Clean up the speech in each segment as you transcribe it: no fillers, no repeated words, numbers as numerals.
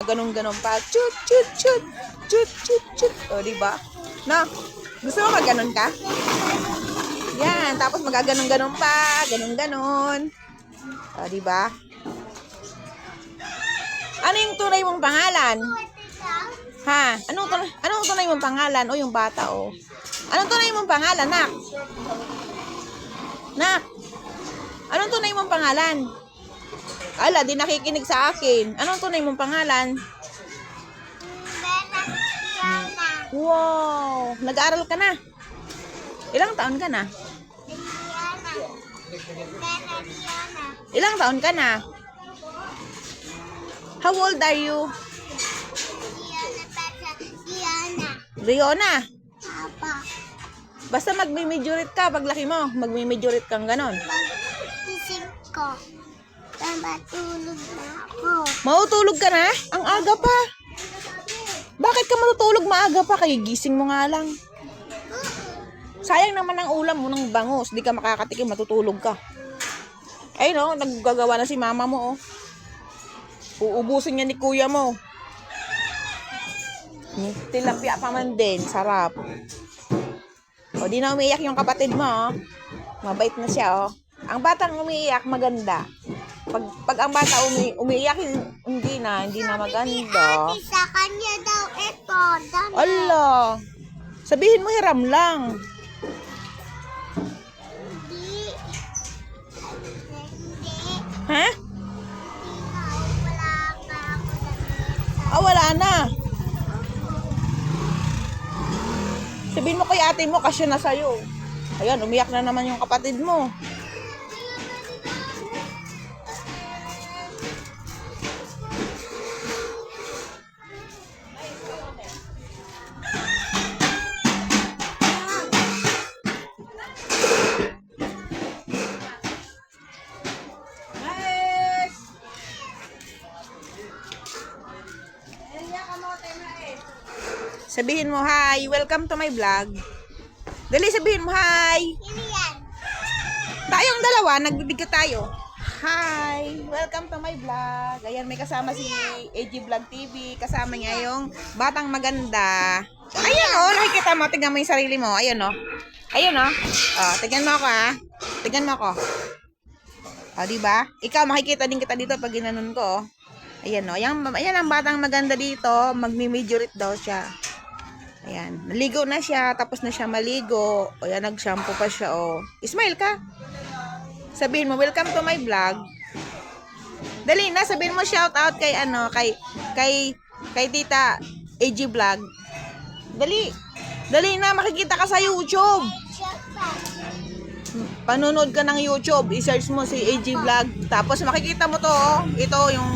magaganong-ganon pa. Chut, chut, chut. Chut, chut, chut. O, diba? Na, gusto mo maganon ka? Yan, tapos magaganong-ganon pa. Ganon-ganon. O, diba? Ano yung tunay mong pangalan? Ha? Anong tunay mong pangalan? O, yung bata, o. Anong tunay mong pangalan, nak? Nak? Anong tunay mong pangalan? Ala, di nakikinig sa akin. Anong tunay mong pangalan? Wow! Nag-aaral ka na? Ilang taon ka na? Ilang taon ka na? How old are you? Riona? Basta magmi-majorit ka paglaki mo. Magmi-majorit kang ganon. Gising ko. Matulog na ako. Mautulog ka na? Ang aga pa. Bakit ka matutulog maaga pa? Kaya gising mo nga lang. Sayang naman ang ulam mo ng bangus. Di ka makakatikim, matutulog ka. Ay no, naggagawa na si mama mo. Oh. Uubusin niya ni kuya mo. Tilapia pa man din. Sarap. O, di na umiiyak yung kapatid mo. Oh. Mabait na siya. Oh. Ang batang umiiyak, maganda. Pag ang bata umiiyak, hindi na maganda. Ate, sa kanya daw ito. Dami. Ala. Sabihin mo hiram lang. Hindi. Hindi. Ha? Wala pa ako damit. Ah, wala na. Sabihin mo kay ate mo, kasya na sa'yo. Ayan, umiyak na naman yung kapatid mo. Sabihin mo, hi, welcome to my vlog. Dali, sabihin mo, hi. Sino yan? Tayong dalawa, nagbibigyo tayo. Hi, welcome to my vlog. Ayan, may kasama si AG Vlog TV. Kasama niya yung batang maganda. Ayan o, nakikita mo, tignan mo yung sarili mo. Ayan o. Ayan o. Oh, tignan mo ako ha. Tignan mo ako. O, diba? Ikaw, makikita din kita dito pag ginanon ko. Ayan o. Ayan ang batang maganda dito. Magmi-majorit daw siya. Ayan. Naligo na siya. Tapos na siya maligo. O yan, nag-shampoo pa siya. O. Smile ka. Sabihin mo, welcome to my vlog. Dali na. Sabihin mo, shout out kay kay Tita AG Vlog. Dali. Dali na. Makikita ka sa YouTube. Panonood ka ng YouTube. I-search mo si AG Vlog. Tapos makikita mo to. Ito yung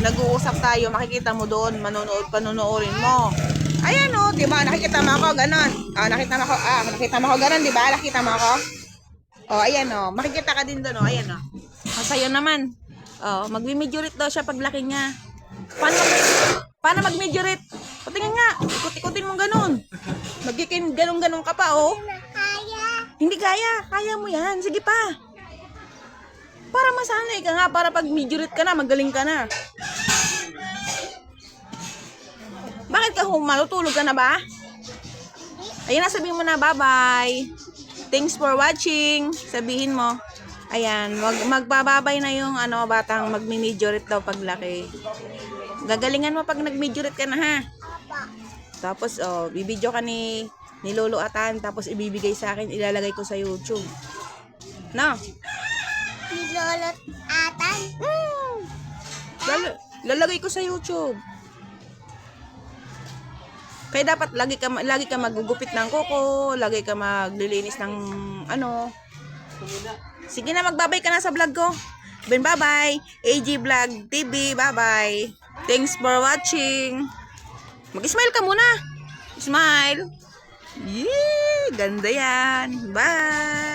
nag-uusap tayo. Makikita mo doon. Panonoorin mo. Ayan o, diba? Nakikita mo ako, ganon. Nakita mo ako, ganon, diba? Nakita mo ako? O, ayan o. Makikita ka din doon o. Ayan o. Sa'yo naman. O, magmi-majorit daw siya paglaki niya. Paano mag-majorit? Patingin nga. Ikot-ikutin mo ganon. Magkikin ganon-ganon ka pa o. Kaya. Hindi kaya. Kaya mo yan. Sige pa. Para masanay ka nga. Para pag majorit ka na, magaling ka na. Bakit ka matutulog ka na ba? Ayan na, sabihin mo na, bye-bye. Thanks for watching. Sabihin mo. Ayan, magbababay na yung batang magmi-majorit daw paglaki. Gagalingan mo pag nag-majorit ka na ha. Tapos, bibidyo ka ni Lolo Atan. Tapos, ibibigay sa akin. Ilalagay ko sa YouTube. No? Ni Lolo Atan? Lalagay ko sa YouTube. Kaya dapat lagi ka magugupit ng kuko, lagi ka maglilinis ng Sige na, magbabay ka na sa vlog ko. Bye-bye. AG Vlog TV, bye-bye. Thanks for watching. Mag-smile ka muna. Smile. Yee, ganda yan. Bye.